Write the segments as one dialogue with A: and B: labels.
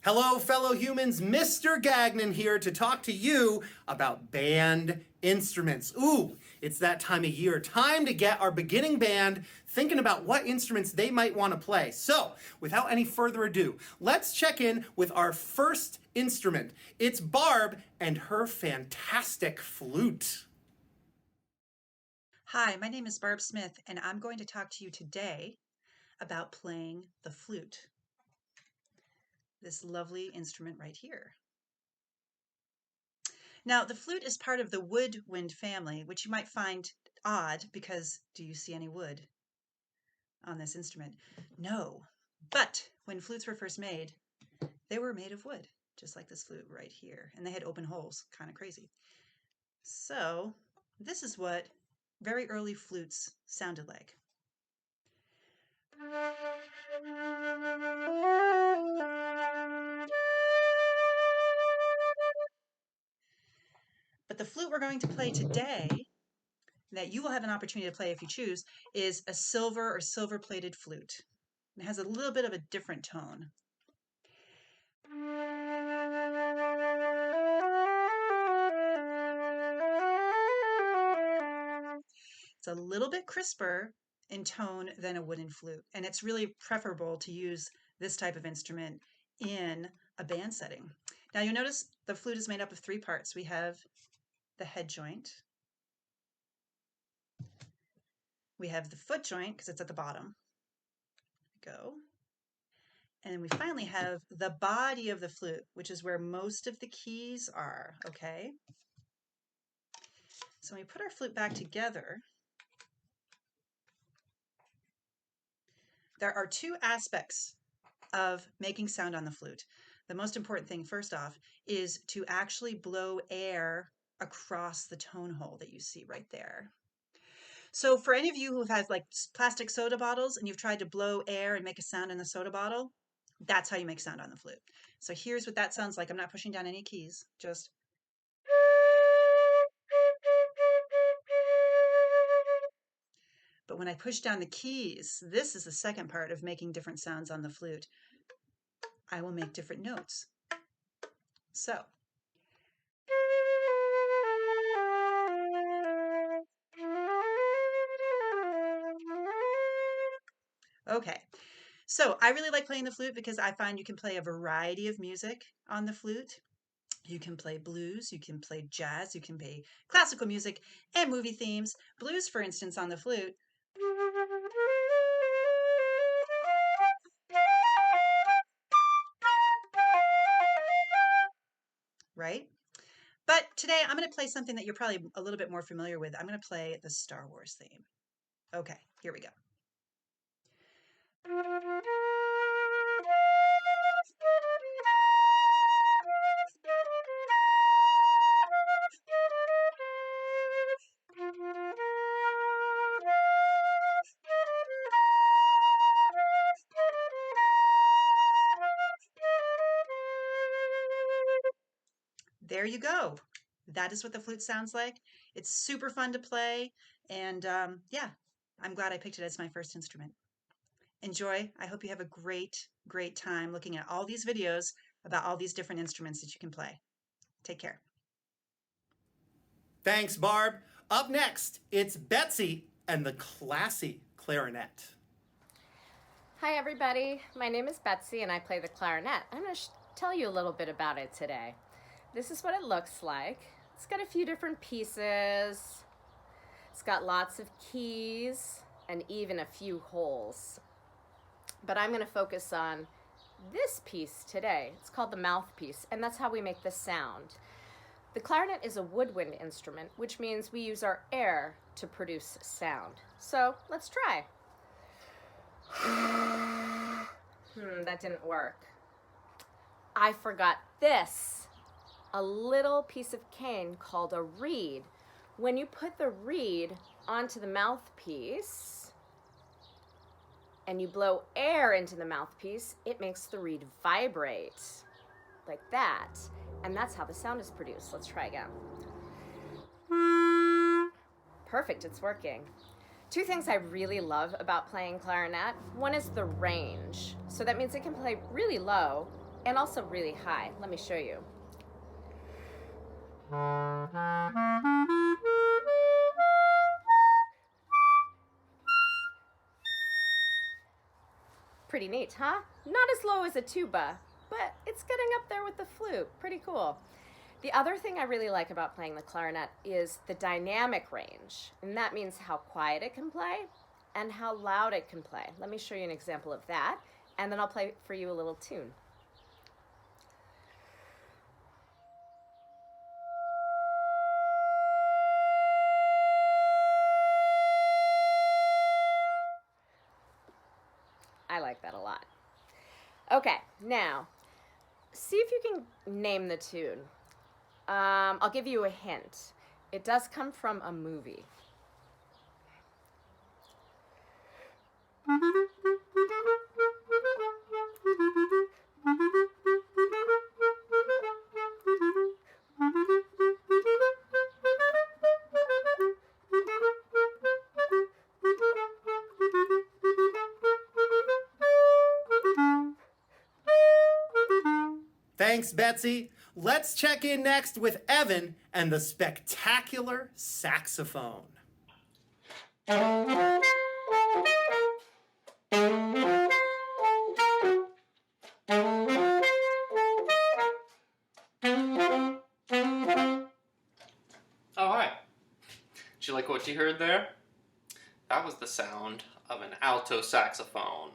A: Hello, fellow humans. Mr. Gagnon here to talk to you about band instruments. Ooh, it's that time of year. Time to get our beginning band thinking about what instruments they might want to play. So, without any further ado, let's check in with our first instrument. It's Barb and her fantastic flute.
B: Hi, my name is Barb Smith, and I'm going to talk to you today about playing the flute. This lovely instrument right here. Now, the flute is part of the woodwind family, which you might find odd because do you see any wood on this instrument? No, but when flutes were first made, they were made of wood, just like this flute right here, and they had open holes, kind of crazy. So this is what very early flutes sounded like. But the flute we're going to play today, that you will have an opportunity to play if you choose, is a silver or silver-plated flute. It has a little bit of a different tone. It's a little bit crisper in tone than a wooden flute, and it's really preferable to use this type of instrument in a band setting. Now you'll notice the flute is made up of three parts. We have the head joint, we have the foot joint because it's at the bottom. Go. And then we finally have the body of the flute, which is where most of the keys are, okay? So when we put our flute back together, there are two aspects of making sound on the flute. The most important thing, first off, is to actually blow air across the tone hole that you see right there. So for any of you who have had like plastic soda bottles and you've tried to blow air and make a sound in the soda bottle, that's how you make sound on the flute. So here's what that sounds like. I'm not pushing down any keys, just. But when I push down the keys, this is the second part of making different sounds on the flute. I will make different notes. So. Okay, so I really like playing the flute because I find you can play a variety of music on the flute. You can play blues, you can play jazz, you can play classical music and movie themes. Blues, for instance, on the flute. Right? But today I'm going to play something that you're probably a little bit more familiar with. I'm going to play the Star Wars theme. Okay, here we go. There you go. That is what the flute sounds like. It's super fun to play. And yeah, I'm glad I picked it as my first instrument. Enjoy. I hope you have a great, great time looking at all these videos about all these different instruments that you can play. Take care.
A: Thanks, Barb. Up next, it's Betsy and the classy clarinet.
C: Hi everybody, my name is Betsy and I play the clarinet. I'm going to tell you a little bit about it today. This is what it looks like. It's got a few different pieces. It's got lots of keys and even a few holes. But I'm going to focus on this piece today. It's called the mouthpiece, and that's how we make the sound. The clarinet is a woodwind instrument, which means we use our air to produce sound. So let's try. That didn't work. I forgot this. A little piece of cane called a reed. When you put the reed onto the mouthpiece and you blow air into the mouthpiece, it makes the reed vibrate like that. And that's how the sound is produced. Let's try again. Perfect, it's working. Two things I really love about playing clarinet. One is the range. So that means it can play really low and also really high. Let me show you. Pretty neat, huh? Not as low as a tuba, but it's getting up there with the flute. Pretty cool. The other thing I really like about playing the clarinet is the dynamic range, and that means how quiet it can play and how loud it can play. Let me show you an example of that, and then I'll play for you a little tune. I like that a lot. Okay, now, see if you can name the tune. I'll give you a hint. It does come from a movie.
A: Thanks, Betsy. Let's check in next with Evan and the spectacular saxophone.
D: Oh, hi. Did you like what you heard there? That was the sound of an alto saxophone.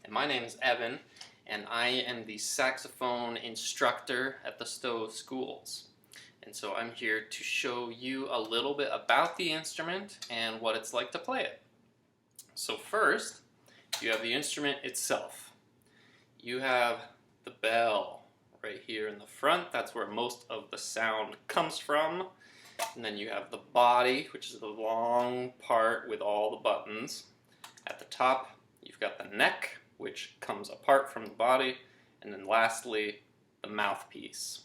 D: And my name is Evan, and I am the saxophone instructor at the Stowe schools. And so I'm here to show you a little bit about the instrument and what it's like to play it. So first, you have the instrument itself. You have the bell right here in the front. That's where most of the sound comes from. And then you have the body, which is the long part with all the buttons. At the top, you've got the neck, which comes apart from the body. And then lastly, the mouthpiece.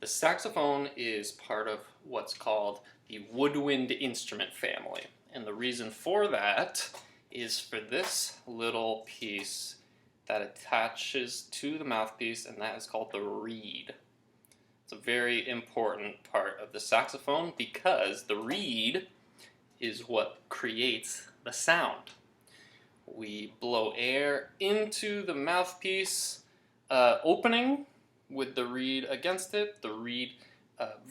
D: The saxophone is part of what's called the woodwind instrument family. And the reason for that is for this little piece that attaches to the mouthpiece, and that is called the reed. It's a very important part of the saxophone because the reed is what creates the sound. We blow air into the mouthpiece opening with the reed against it. The reed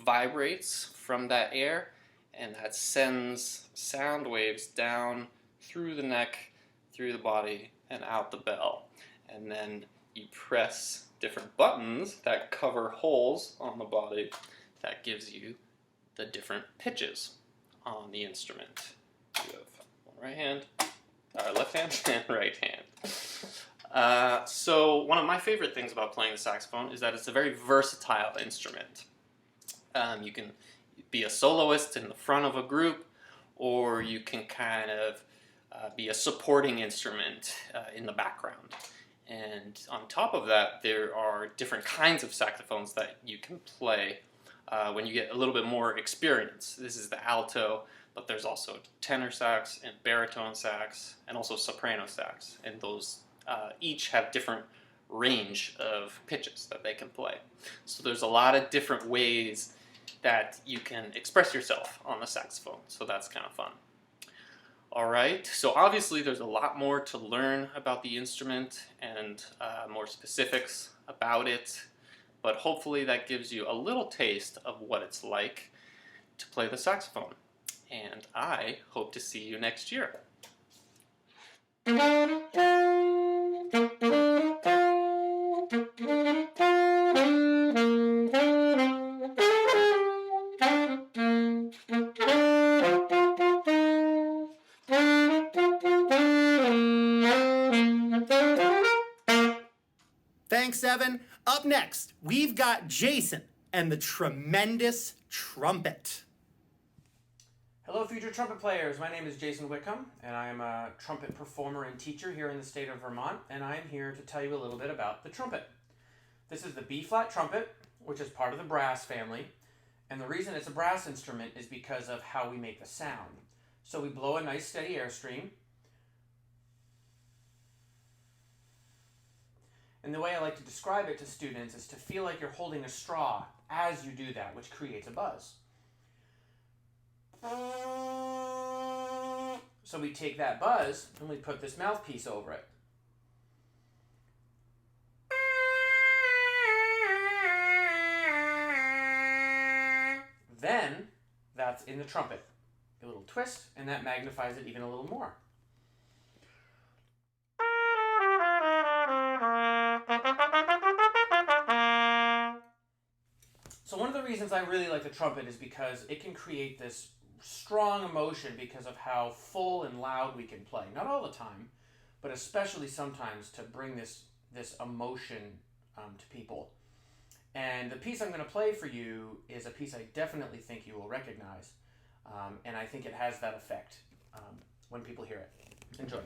D: vibrates from that air, and that sends sound waves down through the neck, through the body, and out the bell. And then you press different buttons that cover holes on the body. That gives you the different pitches on the instrument. You have left hand and right hand. So one of my favorite things about playing the saxophone is that it's a very versatile instrument. You can be a soloist in the front of a group, or you can kind of be a supporting instrument in the background. And on top of that, there are different kinds of saxophones that you can play when you get a little bit more experience. This is the alto, but there's also tenor sax and baritone sax and also soprano sax. And those each have different range of pitches that they can play. So there's a lot of different ways that you can express yourself on the saxophone. So that's kind of fun. Alright, so obviously there's a lot more to learn about the instrument and more specifics about it, but hopefully that gives you a little taste of what it's like to play the saxophone. And I hope to see you next year.
A: Thanks, Evan. Up next, we've got Jason and the tremendous trumpet.
E: Hello, future trumpet players. My name is Jason Whitcomb, and I am a trumpet performer and teacher here in the state of Vermont, and I am here to tell you a little bit about the trumpet. This is the B-flat trumpet, which is part of the brass family, and the reason it's a brass instrument is because of how we make the sound. So we blow a nice steady airstream, And the way I like to describe it to students is to feel like you're holding a straw as you do that, which creates a buzz. So we take that buzz and we put this mouthpiece over it. Then that's in the trumpet. A little twist, and that magnifies it even a little more. So one of the reasons I really like the trumpet is because it can create this strong emotion because of how full and loud we can play. Not all the time, but especially sometimes to bring this emotion to people. And the piece I'm going to play for you is a piece I definitely think you will recognize. And I think it has that effect when people hear it. Enjoy.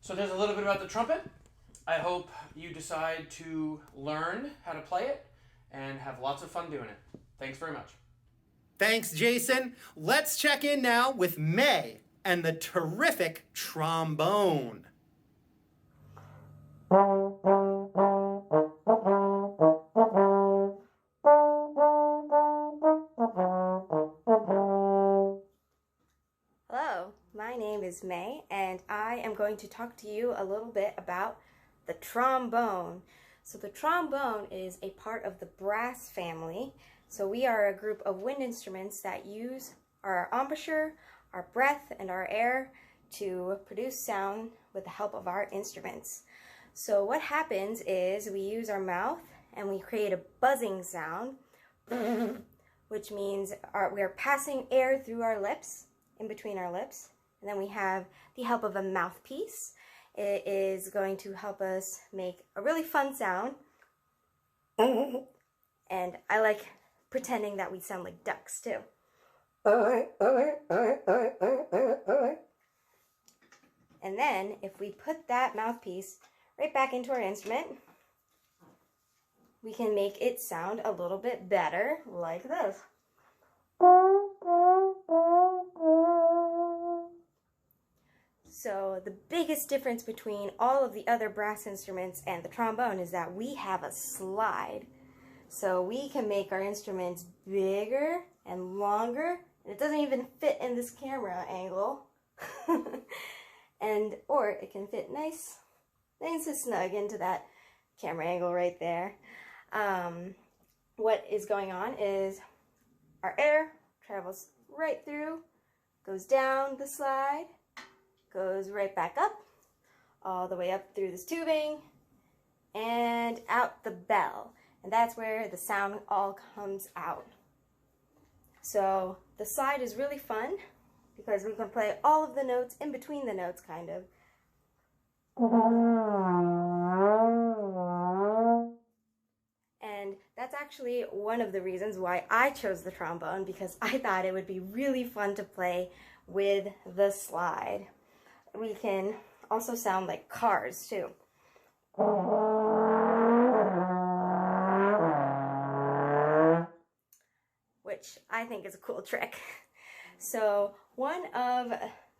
E: So there's a little bit about the trumpet. I hope you decide to learn how to play it and have lots of fun doing it. Thanks very much.
A: Thanks, Jason. Let's check in now with May and the terrific trombone.
F: Hello, my name is May, and I am going to talk to you a little bit about the trombone. So the trombone is a part of the brass family. So we are a group of wind instruments that use our embouchure, our breath, and our air to produce sound with the help of our instruments. So what happens is we use our mouth and we create a buzzing sound, which means we are passing air through our lips, in between our lips, and then we have the help of a mouthpiece. It is going to help us make a really fun sound, and I like pretending that we sound like ducks too. And then if we put that mouthpiece right back into our instrument, we can make it sound a little bit better, like this. So the biggest difference between all of the other brass instruments and the trombone is that we have a slide. So we can make our instruments bigger and longer, and it doesn't even fit in this camera angle. Or it can fit nice and snug into that camera angle right there. What is going on is our air travels right through, goes down the slide, goes right back up, all the way up through this tubing, and out the bell. And that's where the sound all comes out. So the slide is really fun because we can play all of the notes in between the notes, kind of. And that's actually one of the reasons why I chose the trombone, because I thought it would be really fun to play with the slide. We can also sound like cars too. Which I think is a cool trick. So one of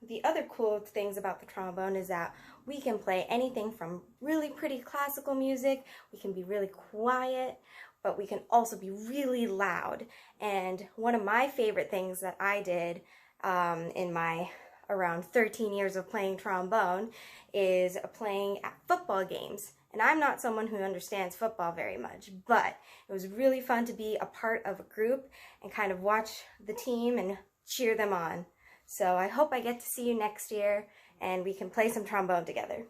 F: the other cool things about the trombone is that we can play anything from really pretty classical music, we can be really quiet, but we can also be really loud. And one of my favorite things that I did in my around 13 years of playing trombone is playing at football games. And I'm not someone who understands football very much, but it was really fun to be a part of a group and kind of watch the team and cheer them on. So I hope I get to see you next year and we can play some trombone together.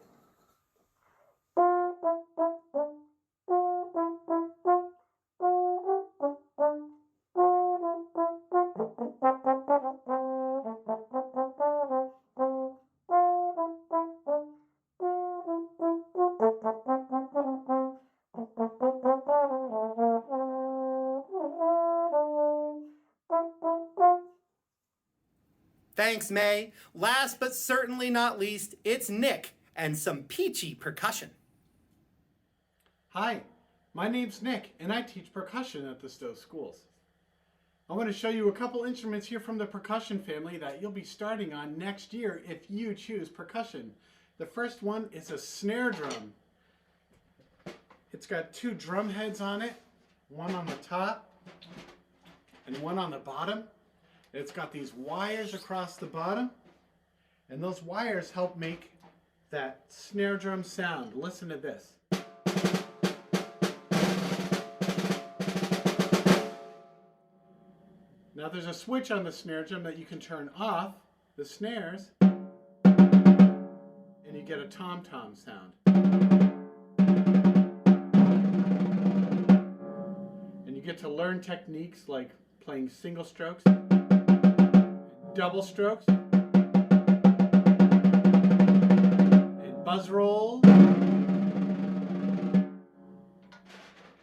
A: Thanks, May. Last but certainly not least, it's Nick and some peachy percussion.
G: Hi, my name's Nick and I teach percussion at the Stowe schools. I want to show you a couple instruments here from the percussion family that you'll be starting on next year if you choose percussion. The first one is a snare drum. It's got two drum heads on it, one on the top and one on the bottom. It's got these wires across the bottom, and those wires help make that snare drum sound. Listen to this. Now there's a switch on the snare drum that you can turn off the snares, and you get a tom-tom sound. And you get to learn techniques like playing single strokes, double strokes, and buzz roll,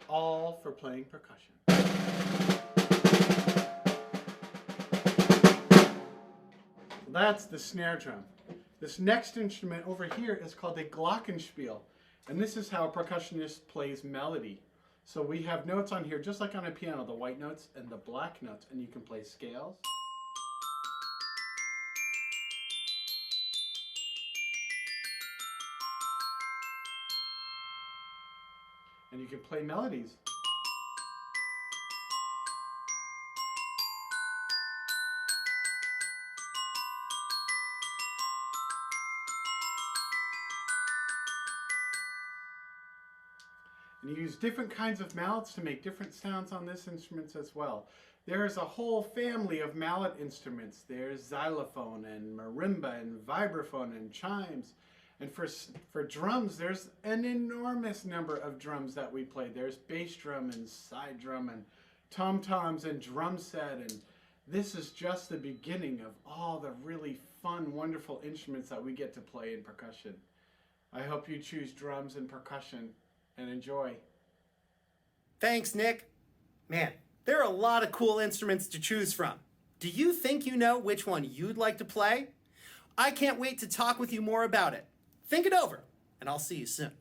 G: all for playing percussion. That's the snare drum. This next instrument over here is called a glockenspiel, and this is how a percussionist plays melody. So we have notes on here, just like on a piano, the white notes and the black notes, and you can play scales. And you can play melodies. And you use different kinds of mallets to make different sounds on this instrument as well. There is a whole family of mallet instruments. There's xylophone and marimba and vibraphone and chimes. And for drums, there's an enormous number of drums that we play. There's bass drum and side drum and tom-toms and drum set. And this is just the beginning of all the really fun, wonderful instruments that we get to play in percussion. I hope you choose drums and percussion and enjoy.
A: Thanks, Nick. Man, there are a lot of cool instruments to choose from. Do you think you know which one you'd like to play? I can't wait to talk with you more about it. Think it over, and I'll see you soon.